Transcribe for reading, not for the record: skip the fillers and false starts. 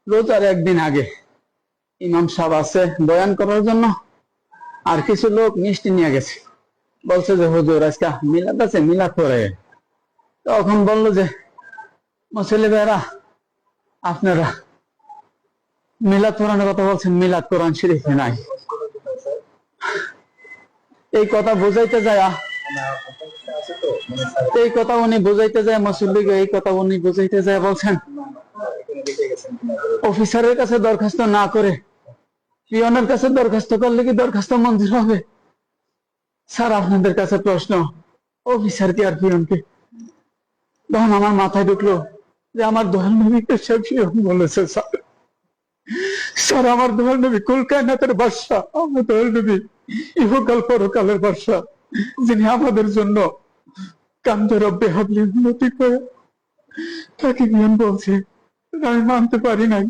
রোজার একদিন আগে ইমাম সাহেব আছে বয়ান করার জন্য, আর কিছু লোক মিষ্টি নিয়ে গেছে, বলছে যে হুজুর আজকে মিলাদ আছে, মিলাদ করে। তখন বললো যে মুসল্লি ভাইরা, আপনারা মিলাদ কোরআনের কথা বলছেন, মিলাদ কোরআন শরীফে নাই। এই কথা বুঝাইতে যায়, এই কথা উনি বুঝাইতে যায় মুসল্লিকে, এই কথা উনি বুঝাইতে যায় বলছেন অফিসারের কাছে দরখাস্ত না করে পিয়নের কাছে দরখাস্ত করলে কি দরখাস্ত মঞ্জুর হবে? স্যার আপনাদের কাছে প্রশ্ন, অফিসার কি আর পিয়ন কি? তখন আমার মাথায় ঢুকলো যে আমার দোহার নবীকে সে পিয়ন বলেছে। স্যার আমার দোহার নবী কুল কায়নাতের বাদশা, আমার দোহার নবী ইহকাল পরকালের বাদশা, যিনি আমাদের জন্য কান্দে রব্বে হাবলি উন্নতি করে তাকে পিয়ন বলছে। আমি মানতে পারি নাই।